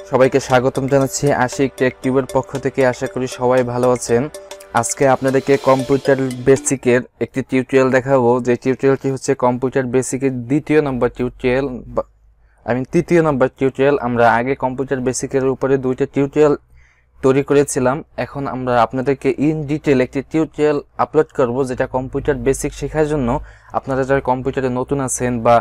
সবাইকে স্বাগতম জানাচ্ছি আশিক টেক টিউবের পক্ষ থেকে। আশা করি সবাই ভালো আছেন। আজকে আপনাদেরকে কম্পিউটার বেসিকের একটি টিউটোরিয়াল দেখাবো, যে টিউটোরিয়ালটি হচ্ছে কম্পিউটার বেসিকের তৃতীয় নম্বর টিউটোরিয়াল। আমরা আগে কম্পিউটার বেসিকের উপরে দুইটা টিউটোরিয়াল তৈরি করেছিলাম। এখন আমরা আপনাদেরকে ইন ডিটেল একটি টিউটোরিয়াল আপলোড করব, যেটা কম্পিউটার বেসিক শেখার জন্য আপনারা যারা কম্পিউটারে নতুন আছেন বা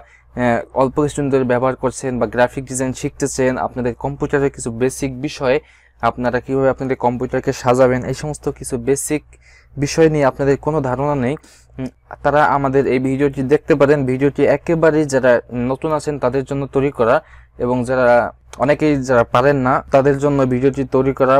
অল্প কিছুদিন ধরে ব্যবহার করছেন বা গ্রাফিক ডিজাইন শিখতেছেন, আপনাদের কম্পিউটারের কিছু বেসিক বিষয়, আপনারা কিভাবে আপনাদের কম্পিউটারকে সাজাবেন, এই সমস্ত কিছু বেসিক বিষয় নিয়ে আপনাদের কোনো ধারণা নেই, তারা আমাদের এই ভিডিওটি দেখতে পারেন। ভিডিওটি একেবারেই যারা নতুন আছেন তাদের জন্য তৈরি করা, এবং অনেকেই যারা পারেন না তাদের জন্য ভিডিওটি তৈরি করা।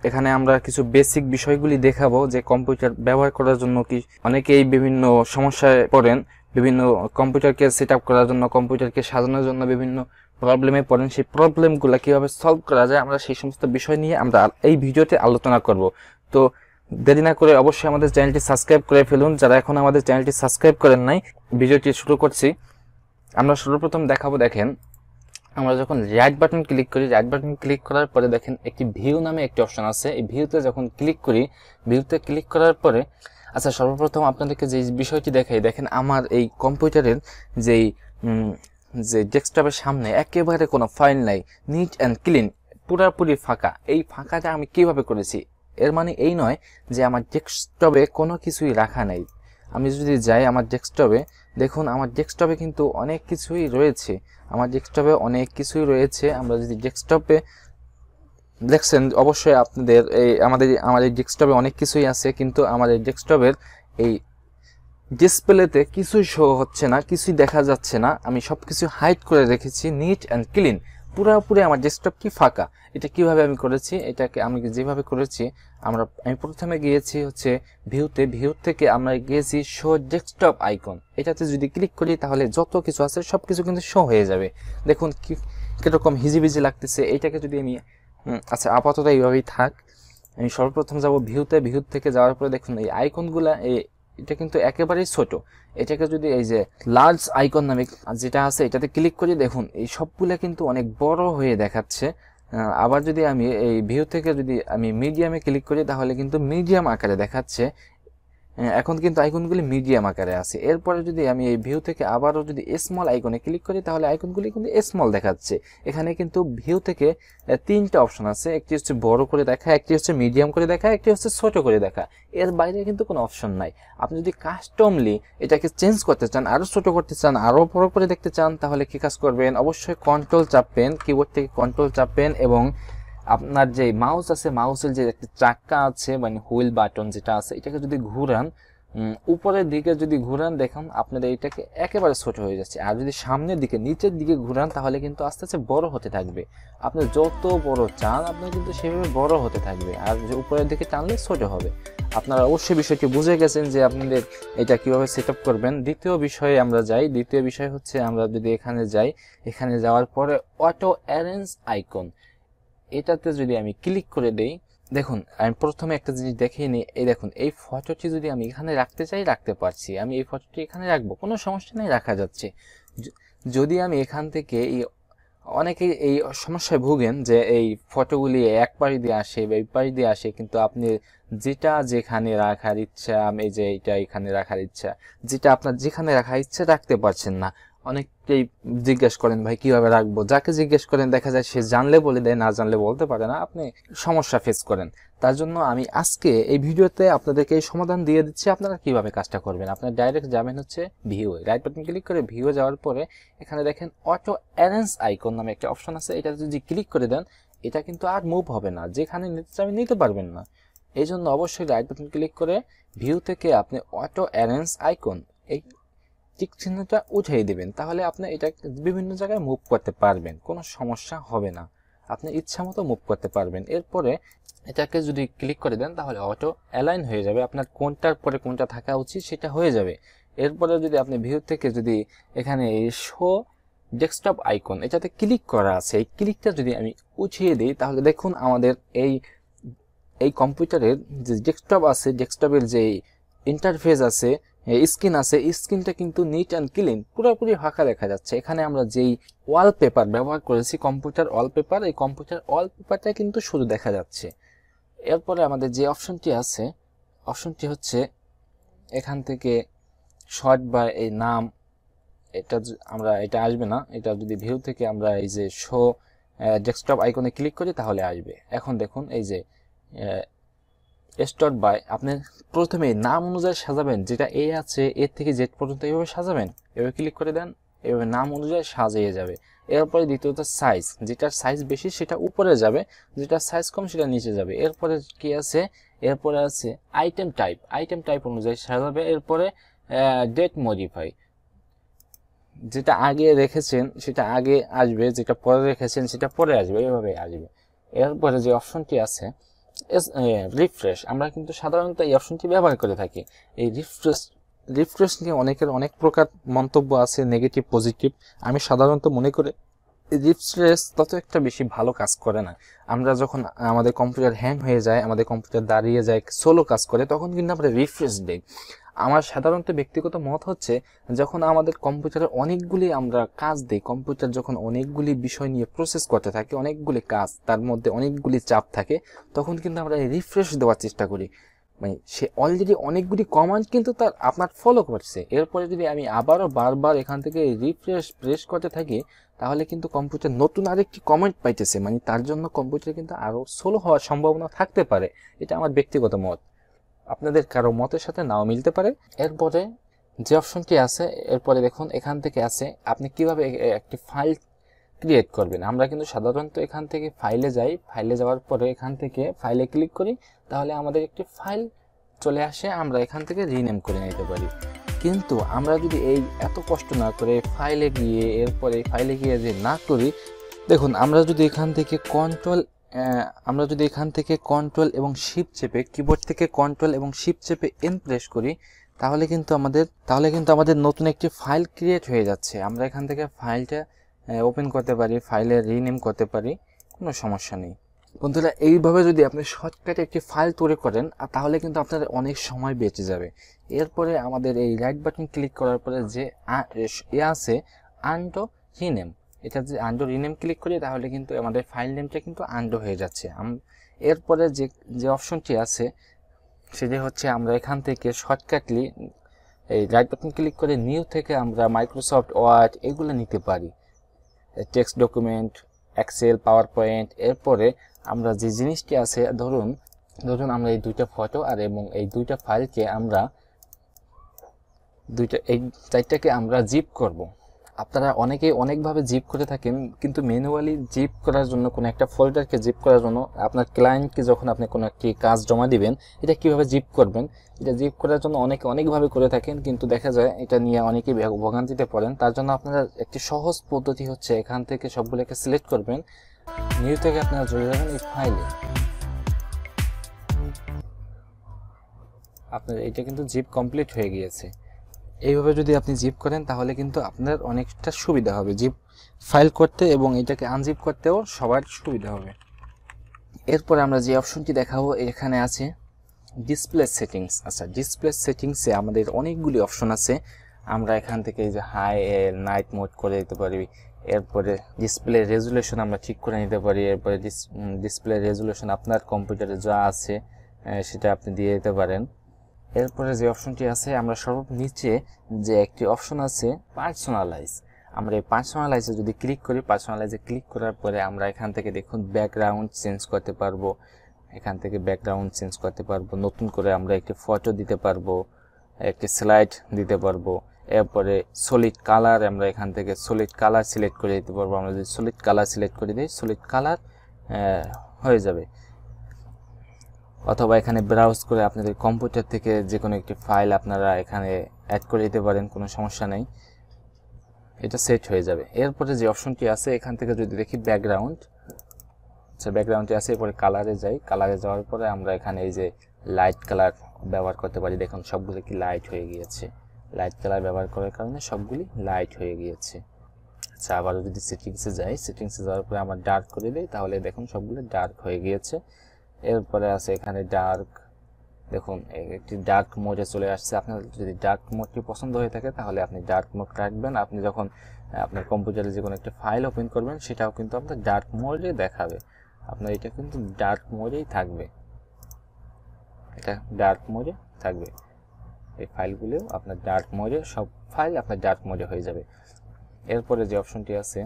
এখানে আমরা কিছু বেসিক বিষয়গুলি দেখাবো, যে কম্পিউটার ব্যবহার করার জন্য কি অনেকেই বিভিন্ন সমস্যায় পড়েন, বিভিন্ন কম্পিউটারকে সেট আপ করার জন্য, কম্পিউটারকে সাজানোর জন্য বিভিন্ন প্রবলেমে পড়েন। সেই প্রবলেমগুলো কিভাবে সলভ করা যায়, আমরা সেই সমস্ত বিষয় নিয়ে আমরা এই ভিডিওতে আলোচনা করব। তো দেরি না করে অবশ্যই আমাদের চ্যানেলটি সাবস্ক্রাইব করে ফেলুন, যারা এখন আমাদের চ্যানেলটি সাবস্ক্রাইব করেন নাই। ভিডিওটি শুরু করছি। আমরা সর্বপ্রথম দেখাবো, দেখেন আমরা যখন রাইট বাটন ক্লিক করি, রাইট বাটন ক্লিক করার পরে দেখেন একটি ভিউ নামে একটি অপশন আছে। এই ভিউতে যখন ক্লিক করি, ভিউতে ক্লিক করার পরে আচ্ছা সর্বপ্রথম আপনাদেরকে যে বিষয়টি দেখাই, দেখেন আমার এই কম্পিউটারের যে ডেস্কটপের সামনে একেবারে কোনো ফাইল নাই, নিট অ্যান্ড ক্লিন, পুরোপুরি ফাঁকা। এই ফাঁকাটা আমি কিভাবে করেছি, এর মানে এই নয় যে আমার ডেস্কটপে কোনো কিছুই রাখা নাই। আমি যদি যাই আমার ডেস্কটপে, দেখুন আমার ডেস্কটপে কিন্তু অনেক কিছুই রয়েছে, আমরা যদি ডেস্কটপে দেখছেন অবশ্যই আপনাদের আমার এই ডেস্কটপে অনেক কিছুই আছে, কিন্তু আমার এই ডেস্কটপের এই ডিসপ্লেতে কিছুই শো হচ্ছে না, কিছুই দেখা যাচ্ছে না। আমি সবকিছু হাইড করে রেখেছি, নিট অ্যান্ড ক্লিন, পুরোপুরি আমার ডেস্কটপ কি ফাঁকা। এটা কিভাবে আমি করেছি, এটাকে আমি যেভাবে করেছি, আমি প্রথমে গিয়েছি হচ্ছে ভিউ থেকে আমরা গিয়েছি শো ডেস্কটপ আইকন। এটাতে যদি ক্লিক করি তাহলে যত কিছু আছে সবকিছু কিন্তু শো হয়ে যাবে। দেখুন কিরকম হিজিবিজি লাগতেছে। এইটাকে যদি আমি আচ্ছা আপাতত এইভাবেই থাক। আমি সর্বপ্রথম যাব ভিউ থেকে যাওয়ার পরে দেখুন এই আইকনগুলা, এটা কিন্তু একেবারেই ছোট। এটাকে যদি এই যে লার্জ আইকন নামে যেটা আছে এটাতে ক্লিক করি, দেখুন এই সবগুলা কিন্তু অনেক বড় হয়ে দেখাচ্ছে। আবার যদি আমি এই ভিউ থেকে যদি আমি মিডিয়ামে ক্লিক করি তাহলে কিন্তু মিডিয়াম আকারে দেখাচ্ছে। এখন কিন্তু আইকনগুলি মিডিয়াম আকারে আছে। এরপরে যদি আমি এই ভিউ থেকে আবারও যদি স্মল আইকনে ক্লিক করি তাহলে আইকনগুলি কিন্তু স্মল দেখাচ্ছে। এখানে কিন্তু ভিউ থেকে তিনটা অপশন আছে, একটি হচ্ছে বড় করে দেখা, একটি হচ্ছে মিডিয়াম করে দেখা, একটি হচ্ছে ছোট করে দেখা। এর বাইরে কিন্তু কোনো অপশন নাই। আপনি যদি কাস্টমলি এটাকে চেঞ্জ করতে চান, আরো ছোট করতে চান, আরো বড় করে দেখতে চান, তাহলে কি কাজ করবেন, অবশ্যই কন্ট্রোল চাপবেন, কিবোর্ড থেকে কন্ট্রোল চাপবেন, এবং আপনার যে মাউস আছে, মাউসের যে একটা চাকা আছে মানে হুইল বাটন যেটা আছে, এটাকে যদি ঘুরান, উপরের দিকে যদি ঘুরান, দেখুন আপনাদের এটাকে একেবারে ছোট হয়ে যাচ্ছে। আর যদি সামনের দিকে নিচের দিকে ঘুরান তাহলে কিন্তু আস্তে আস্তে বড় হতে থাকবে। আপনি যত বড় চান আপনার কিন্তু সেভাবে বড় হতে থাকবে, আর যে উপরের দিকে টানলে ছোট হবে। আপনারা অবশ্যই বিষয়টি বুঝে গেছেন যে আপনাদের এটা কিভাবে সেট আপ করবেন। দ্বিতীয় বিষয়ে আমরা যাই। দ্বিতীয় বিষয় হচ্ছে আমরা যদি এখানে যাই, এখানে যাওয়ার পরে অটো অ্যারেঞ্জ আইকন, এটাতে যদি আমি ক্লিক করে দেই, দেখুন আমি প্রথমে একটা জিনিস দেখিয়ে নিই। এই দেখুন এই ফটোটি যদি আমি এখানে রাখতে চাই রাখতে পারছি, আমি এই ফটোটি এখানে রাখবো, কোনো সমস্যা নেই, রাখা যাচ্ছে। যদি আমি এখান থেকে অনেকেই এই সমস্যায় ভুগেন যে এই ফটোগুলি এক পাশ দিয়ে আসে বা এই পাশ দিয়ে আসে, কিন্তু আপনি যেটা যেখানে রাখার ইচ্ছা, আমি যে এটা এখানে রাখার ইচ্ছা, যেটা আপনার যেখানে রাখার ইচ্ছা রাখতে পারছেন না। অনেকেই জিজ্ঞেস করেন ভাই কিভাবে রাখবো, যাকে জিজ্ঞেস করেন দেখা যায় সে জানলে বলে দেয়, না জানলে বলতে পারে না, আপনি সমস্যা ফেস করেন। তার জন্য আমি আজকে এই ভিডিওতে আপনাদেরকে এই সমাধান দিয়ে দিচ্ছি আপনারা কিভাবে কাজটা করবেন। আপনারা ডাইরেক্ট যাবেন হচ্ছে ভিউ, রাইট বাটন ক্লিক করে ভিউ যাওয়ার পরে এখানে দেখেন অটো অ্যারেঞ্জ আইকন নামে একটা অপশন আছে। এটা যদি ক্লিক করে দেন এটা কিন্তু আর মুভ হবে না, যেখানে নিতে চাইবেন নিতে পারবেন না। এই জন্য অবশ্যই রাইট বাটন ক্লিক করে ভিউ থেকে আপনি অটো অ্যারেঞ্জ আইকন এই টিক চিহ্নটা উঠিয়ে দিবেন, তাহলে আপনি এটা বিভিন্ন জায়গায় মুভ করতে পারবেন, কোনো সমস্যা হবে না, আপনি ইচ্ছা মতো মুভ করতে পারবেন। এরপরে এটাকে যদি ক্লিক করে দেন তাহলে অটো অ্যালাইন হয়ে যাবে, আপনার কোনটার পরে কোনটা থাকা উচিত সেটা হয়ে যাবে। এরপরে যদি আপনি ভিউ থেকে যদি এখানে শো ডেস্কটপ আইকন এটাতে ক্লিক করা আছে, এই ক্লিকটা যদি আমি উঠিয়ে দিই তাহলে দেখুন আমাদের এই কম্পিউটারের যে ডেস্কটপ আছে, ডেস্কটপের যে ইন্টারফেস আছে স্ক্রিন আছে, স্ক্রিনটা কিন্তু নিট অ্যান্ড ক্লিন, পুরোপুরি ফাঁকা দেখা যাচ্ছে। এখানে আমরা যেই ওয়ালপেপার ব্যবহার করেছি, কম্পিউটার ওয়ালপেপার, এই কম্পিউটার ওয়ালপেপারটা কিন্তু শুধু দেখা যাচ্ছে। এরপরে আমাদের যে অপশনটি আছে, অপশনটি হচ্ছে এখান থেকে শর্ট বা এই নাম, এটা আসবে না। এটা যদি ভিউ থেকে আমরা এই যে শো ডেস্কটপ আইকনে ক্লিক করি তাহলে আসবে। এখন দেখুন এই যে স্টার্ট বাই, আপনি প্রথমে নাম অনুযায়ী সাজাবেন, যেটা এ আছে এর থেকে জেড পর্যন্ত এইভাবে সাজাবেন, এভাবে ক্লিক করে দেন, এভাবে নাম অনুযায়ী সাজিয়ে যাবে। এরপরে দ্বিতীয়ত সাইজ, যেটার সাইজ বেশি সেটা উপরে যাবে, যেটার সাইজ কম সেটা নিচে যাবে। এরপরে কি আছে, এরপরে আছে আইটেম টাইপ, আইটেম টাইপ অনুযায়ী সাজাবে। এরপরে ডেট মডিফাই, যেটা আগে রেখেছেন সেটা আগে আসবে, যেটা পরে রেখেছেন সেটা পরে আসবে, এভাবে আসবে। এরপরে যে অপশনটি আছে রিফ্রেশ, আমরা কিন্তু সাধারণত এই অপশনটি ব্যবহার করে থাকি। এই রিফ্রেশ নিয়ে অনেকের অনেক প্রকার মন্তব্য আছে, নেগেটিভ পজিটিভ। আমি সাধারণত মনে করি রিফ্রেশ তত একটা বেশি ভালো কাজ করে না। আমরা যখন আমাদের কম্পিউটার হ্যাং হয়ে যায়, আমাদের কম্পিউটার দাঁড়িয়ে যায়, সোলো কাজ করে, তখন কিন্তু আমরা রিফ্রেশ দিই। আমার সাধারণত ব্যক্তিগত মত হচ্ছে, যখন আমাদের কম্পিউটারে অনেকগুলি আমরা কাজ দিই, কম্পিউটার যখন অনেকগুলি বিষয় নিয়ে প্রসেস করতে থাকে, অনেকগুলি কাজ, তার মধ্যে অনেকগুলি চাপ থাকে, তখন কিন্তু আমরা রিফ্রেশ দেওয়ার চেষ্টা করি। মানে সে অলরেডি অনেকগুলি কমান্ড কিন্তু আপনার ফলো করছে, এরপরে যদি আমি আবারও বারবার এখান থেকে রিফ্রেশ প্রেস করতে থাকি, তাহলে কিন্তু কম্পিউটার নতুন আরেকটি কমান্ড পাইতেছে, মানে তার জন্য কম্পিউটার কিন্তু আরও স্লো হওয়ার সম্ভাবনা থাকতে পারে। এটা আমার ব্যক্তিগত মত, আপনাদের কারো মতের সাথে নাও মিলতে পারে। এরপরে যে অপশনটি আছে, এরপরে দেখুন এখান থেকে আছে আপনি কিভাবে একটি ফাইল ক্রিয়েট করবেন। আমরা কিন্তু সাধারণত এখান থেকে ফাইলে যাই, ফাইলে যাওয়ার পরে এখান থেকে ফাইলে ক্লিক করি, তাহলে আমাদের একটি ফাইল চলে আসে, আমরা এখান থেকে রিনেম করে নিতে পারি। কিন্তু আমরা যদি এই এত কষ্ট না করে ফাইলে গিয়ে এরপরে ফাইলে গিয়ে যে না করি, দেখুন আমরা যদি এখান থেকে কন্ট্রোল এবং শিফট চেপে, কিবোর্ড থেকে কন্ট্রোল এবং শিফট চেপে এন প্রেস করি, তাহলে কিন্তু আমাদের নতুন একটি ফাইল ক্রিয়েট হয়ে যাচ্ছে। আমরা এখান থেকে ফাইলটা ওপেন করতে পারি, ফাইলে রিনেম করতে পারি, কোনো সমস্যা নেই। বন্ধুরা, এইভাবে যদি আপনি শর্টকাটে একটি ফাইল তৈরি করেন, তাহলে কিন্তু আপনার অনেক সময় বেঁচে যাবে। এরপরে আমাদের এই রাইট বাটন ক্লিক করার পরে যে আছে আনডো রিনেম, এটা যে আনডো রিনেম ক্লিক করি, তাহলে কিন্তু আমাদের ফাইল নেমটা কিন্তু আনডো হয়ে যাচ্ছে। এরপরে যে অপশনটি আছে সেটা হচ্ছে, আমরা এখান থেকে শর্টকাটলি এই রাইট বাটন ক্লিক করে নিউ থেকে আমরা মাইক্রোসফট ওয়ার্ড এগুলো নিতে পারি, text document, excel, PowerPoint. এরপরে আমরা যে জিনিসটি আছে, ধরুন আমরা এই দুইটা ফটো আর এবং এই দুইটা ফাইলকে আমরা এই চারটাকে আমরা জিপ করব। আপনারা অনেকেই অনেকভাবে জিপ করে থাকেন, কিন্তু ম্যানুয়ালি জিপ করার জন্য, কোনো একটা ফোল্ডারকে জিপ করার জন্য আপনার ক্লায়েন্টকে যখন আপনি কোনো একটি কাজ জমা দিবেন, এটা কিভাবে জিপ করবেন, এটা জিপ করার জন্য অনেকভাবে করে থাকেন, কিন্তু দেখা যায় এটা নিয়ে অনেকেই ভোগান্তিতে পড়েন। তার জন্য আপনারা একটি সহজ পদ্ধতি হচ্ছে, এখান থেকে সবগুলোকে সিলেক্ট করবেন, নিউ থেকে আপনারা চলে যাবেন এই ফাইলে, আপনার এটা কিন্তু জিপ কমপ্লিট হয়ে গিয়েছে। এইভাবে যদি আপনি জিপ করেন তাহলে কিন্তু আপনার অনেকটা সুবিধা হবে জিপ ফাইল করতে, এবং এটাকে আনজিপ করতেও সবার সুবিধা হবে। এরপরে আমরা যে অপশনটি দেখাবো, এখানে আছে ডিসপ্লে সেটিংস। আচ্ছা, ডিসপ্লে সেটিংসে আমাদের অনেকগুলি অপশন আছে। আমরা এখান থেকে এই যে হাই নাইট মোড করে দিতে পারি, এরপরে ডিসপ্লে রেজুলেশন আমরা ঠিক করে নিতে পারি, এরপরে ডিসপ্লে রেজুলেশন আপনার কম্পিউটারে যা আছে সেটা আপনি দিয়ে দিতে পারেন। এরপরে যে অপশনটি আছে, আমরা সর্বনিচে যে একটি অপশন আছে পার্সোনালাইজ, আমরা এই পার্সোনালাইজে যদি ক্লিক করি, পার্সোনালাইজে ক্লিক করার পরে আমরা এখান থেকে দেখুন ব্যাকগ্রাউন্ড চেঞ্জ করতে পারবো, এখান থেকে ব্যাকগ্রাউন্ড চেঞ্জ করতে পারবো, নতুন করে আমরা একটি ফটো দিতে পারবো, একটি স্লাইড দিতে পারবো। এরপরে সলিড কালার, আমরা এখান থেকে সলিড কালার সিলেক্ট করে দিতে পারবো। আমরা যদি সলিড কালার সিলেক্ট করে দিই, সলিড কালার হয়ে যাবে। অথবা এখানে ব্রাউজ করে আপনাদের কম্পিউটার থেকে যে কোনো একটি ফাইল আপনারা এখানে অ্যাড করে দিতে পারেন, কোনো সমস্যা নেই, এটা সেট হয়ে যাবে। এরপরে যে অপশনটি আছে, এখান থেকে যদি দেখি ব্যাকগ্রাউন্ড, আচ্ছা ব্যাকগ্রাউন্ডটি আছে, এরপরে কালারে যাই, কালারে যাওয়ার পরে আমরা এখানে এই যে লাইট কালার ব্যবহার করতে পারি। দেখুন সবগুলো কি লাইট হয়ে গিয়েছে, লাইট কালার ব্যবহার করার কারণে সবগুলি লাইট হয়ে গিয়েছে। আচ্ছা, আবারও যদি সেটিংসে যাই, সেটিংসে যাওয়ার পরে আমরা ডার্ক করে দিই, তাহলে দেখুন সবগুলো ডার্ক হয়ে গিয়েছে। এরপরে আছে এখানে ডার্ক দেখুন একটি ডার্ক মোডে চলে আসছে। আপনার যদি ডার্ক মোডটি পছন্দ হয়ে থাকে তাহলে আপনি ডার্ক মোড রাখবেন। আপনি যখন আপনার কম্পিউটারে যে কোনো একটা ফাইল ওপেন করবেন সেটাও কিন্তু আপনার ডার্ক মোডে দেখাবে। আপনার এটা কিন্তু ডার্ক মোডেই থাকবে, এটা ডার্ক মোডে থাকবে। এই ফাইলগুলো আপনার ডার্ক মোডে, সব ফাইল আপনার ডার্ক মোডে হয়ে যাবে। এরপরে যে অপশনটি আছে,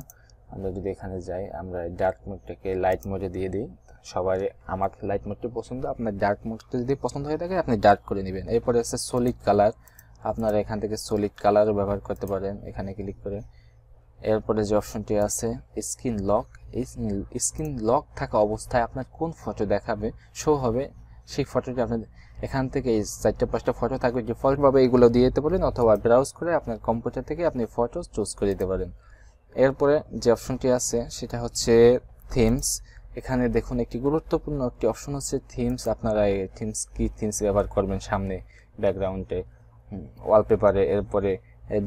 আমরা যদি এখানে যাই, আমরা ডার্ক মোডটাকে লাইট মোডে দিয়ে দিই। সবার আমার লাইট মোডটি পছন্দ, আপনার ডার্ক মোডটা যদি পছন্দ হয়ে থাকে আপনি ডার্ক করে নেবেন। এরপরে আছে সলিড কালার, আপনারা এখান থেকে সলিড কালার ব্যবহার করতে পারেন এখানে ক্লিক করে। এরপরে যে অপশনটি আছে স্ক্রিন লক, এই স্ক্রিন লক থাকা অবস্থায় আপনার কোন ফটো দেখাবে, শো হবে, সেই ফটোটি আপনি এখান থেকে এই 4-5টা ফটো থাকবে, ডিফল্টভাবে এগুলো দিয়ে দিতে পারেন, অথবা ব্রাউজ করে আপনার কম্পিউটার থেকে আপনি ফটো চুজ করে দিতে পারেন। এরপরে যে অপশনটি আছে সেটা হচ্ছে থিমস। এখানে দেখুন একটি গুরুত্বপূর্ণ একটি অপশন হচ্ছে থিমস। আপনারা এই থিমস কি থিমস ব্যবহার করবেন সামনে ব্যাকগ্রাউন্ডে, ওয়ালপেপারে। এরপরে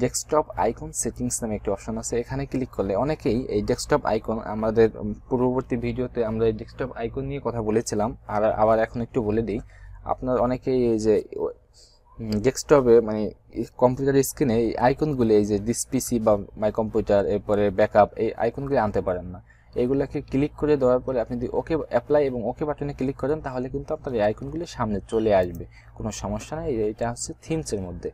ডেস্কটপ আইকন সেটিংস নামে একটি অপশন আছে, এখানে ক্লিক করলে অনেকেই এই ডেস্কটপ আইকন, আমাদের পূর্ববর্তী ভিডিওতে আমরা এই ডেস্কটপ আইকন নিয়ে কথা বলেছিলাম, আর আবার এখন একটু বলে দিই। আপনার অনেকেই এই যে ডেস্কটপে মানে কম্পিউটার স্ক্রিনে এই আইকনগুলি, এই যে দিস পিসি বা মাই কম্পিউটার, এরপরে ব্যাকআপ, এই আইকনগুলি আনতে পারেন না। এইগুলোকে ক্লিক করে দেওয়ার পরে আপনি যদি ওকে অ্যাপ্লাই এবং ওকে বাটনে ক্লিক করেন তাহলে কিন্তু আপনার এই আইকনগুলি সামনে চলে আসবে, কোনো সমস্যা নেই। এটা হচ্ছে থিমসের মধ্যে।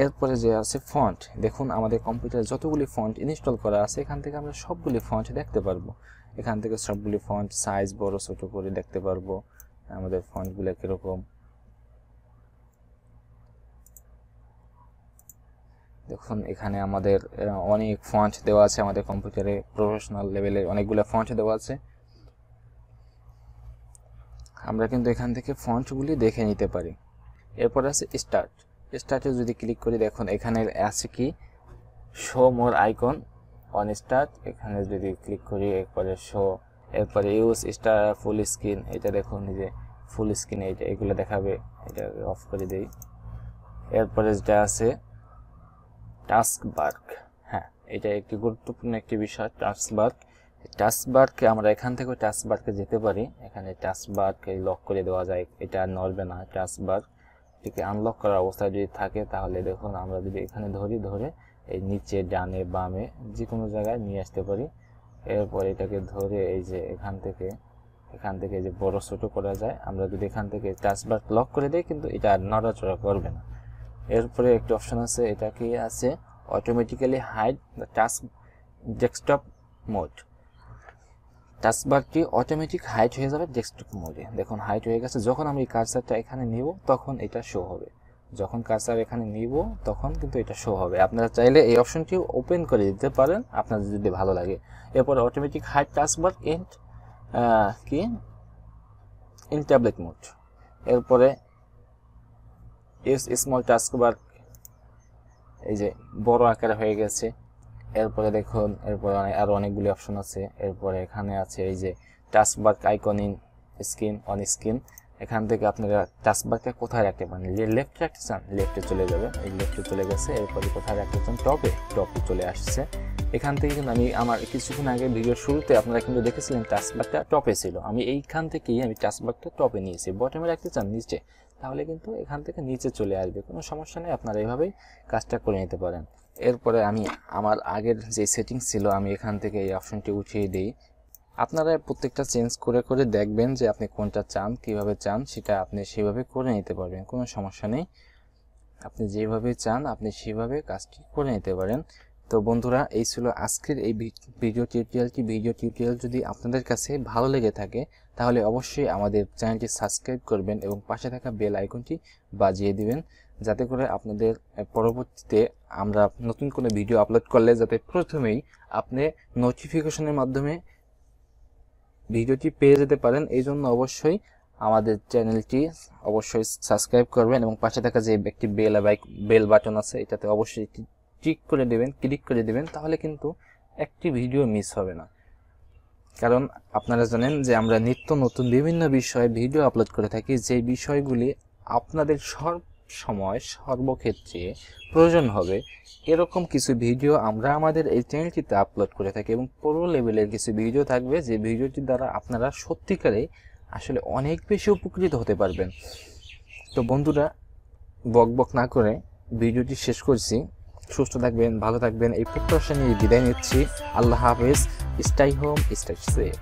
এরপরে যে আছে ফন্ট, দেখুন আমাদের কম্পিউটারে যতগুলি ফন্ট ইনস্টল করা আছে এখান থেকে আমরা সবগুলি ফন্ট দেখতে পারবো। এখান থেকে সবগুলি ফন্ট সাইজ বড় ছোট করে দেখতে পারবো, আমাদের ফন্টগুলো কীরকম। দেখুন এখানে আমাদের অনেক ফন্ট দেওয়া আছে, আমাদের কম্পিউটারে প্রফেশনাল লেভেলের অনেকগুলো ফন্ট দেওয়া আছে। আমরা কিন্তু এখান থেকে ফন্টগুলি দেখে নিতে পারি। এরপর আছে স্টার্ট। স্টার্টে যদি ক্লিক করি দেখুন এখানে আছে কি show more icon on start, এখানে যদি ক্লিক করি এরপরে শো, এরপরে ইউজ স্টার ফুল স্ক্রিন, এটা দেখুন এই যে ফুল স্ক্রিন, এইটা এগুলো দেখাবে, এটা অফ করে দেই। এরপরে যেটা আছে টাস্ক বার, হ্যাঁ এটা একটি গুরুত্বপূর্ণ একটি বিষয় টাস্ক বার। টাস্ক বারকে আমরা এখান থেকে টাস্ক বারকে যেতে পারি, এখানে টাস্ক বারকে লক করে দেওয়া যায়, এটা আর নড়বে না। টাস্ক বার এটিকে আনলক করার অবস্থায় যদি থাকে তাহলে দেখুন আমরা যদি এখানে ধরে এই নিচে ডানে বামে যে কোনো জায়গায় নিয়ে আসতে পারি। এরপর এটাকে ধরে এই যে এখান থেকে যে বড় ছোট করা যায়, আমরা যদি এখান থেকে টাস্ক বার লক করে দেই কিন্তু এটা আর নড়াচড়া করবে না। এরপরে একটি অপশন আছে, এটা কি আছে automatically hide the task desktop mode. টাস্কবারটি অটোমেটিক হাইড হয়ে যাবে ডেস্কটপ মোডে, দেখুন হাইড হয়ে গেছে। যখন আমি কার্সারটা এখানে নিব তখন এটা শো হবে, যখন কার্সার এখানে নিব তখন কিন্তু এটা শো হবে। আপনারা চাইলে এই অপশনটি ওপেন করে দিতে পারেন আপনাদের যদি ভালো লাগে। এরপর automatic hide taskbar in tablet mode. এরপরে ইউজ স্মল টাস্কবার, এই যে বড় আকারে হয়ে গেছে। এরপরে দেখুন এরপরে আরো অনেকগুলি অপশন আছে। এরপরে এখানে আছে এই যে taskbar icon in screen on screen, এখান থেকে আপনারা টাস্কবারকে কোথায় রাখতে পারেন, লেফটে রাখতে চান লেফটে চলে যাবে, এই লেফটে চলে গেছে। এরপরে কোথায় রাখতে চান টপে চলে আসছে। এখান থেকে কিন্তু আমি আমার কিছুক্ষণ আগে ভিডিওর শুরুতে আপনারা কিন্তু দেখেছিলেন টাস্কবারটা টপে ছিল, আমি এইখান থেকেই আমি টাস্কবারটা টপে নিয়েছি। বটমে রাখতে চান নিচে, তাহলে কিন্তু এখান থেকে নিচে চলে আসবে, কোনো সমস্যা নেই, আপনারা এইভাবেই কাজটা করে নিতে পারেন। এরপরে আমি আমার আগের যে সেটিংস ছিল আমি এখান থেকে এই অপশনটি উঠিয়ে দিই। আপনারা প্রত্যেকটা চেঞ্জ করে দেখবেন যে আপনি কোনটা চান, কিভাবে চান, সেটা আপনি সেভাবে করে নিতে পারবেন, কোনো সমস্যা নেই। আপনি যেভাবে চান আপনি সেভাবে কাজটি করে নিতে পারেন। তো বন্ধুরা এই ছিল আজকের এই ভিডিও টিউটোরিয়াল যদি আপনাদের কাছে ভালো লেগে থাকে তাহলে অবশ্যই আমাদের চ্যানেলটি সাবস্ক্রাইব করবেন এবং পাশে থাকা বেল আইকনটি বাজিয়ে দিবেন, যাতে করে আপনাদের পরবর্তীতে আমরা নতুন কোনো ভিডিও আপলোড করলে যাতে প্রথমেই আপনি নোটিফিকেশনের মাধ্যমে ভিডিওটি পেয়ে যেতে পারেন। এই জন্য অবশ্যই আমাদের চ্যানেলটি অবশ্যই সাবস্ক্রাইব করবেন এবং পাশে থাকা যে একটি বেল বাটন আছে এটাতে অবশ্যই ক্লিক করে দেবেন, তাহলে কিন্তু একটি ভিডিও মিস হবে না। কারণ আপনারা জানেন যে আমরা নিত্য নতুন বিভিন্ন বিষয়ে ভিডিও আপলোড করে থাকি, যে বিষয়গুলি আপনাদের সময় সর্বক্ষেত্রে প্রয়োজন হবে এরকম কিছু ভিডিও আমরা আমাদের এই চ্যানেলটিতে আপলোড করে থাকি এবং প্রো লেভেলের কিছু ভিডিও থাকবে যে ভিডিওটির দ্বারা আপনারা সত্যিকারে আসলে অনেক বেশি উপকৃত হতে পারবেন। তো বন্ধুরা, বক বক না করে ভিডিওটি শেষ করছি। সুস্থ থাকবেন, ভালো থাকবেন এই প্রত্যাশা নিয়ে বিদায় নিচ্ছি। আল্লাহ হাফেজ। স্টাই হোম, স্টাই সেফ।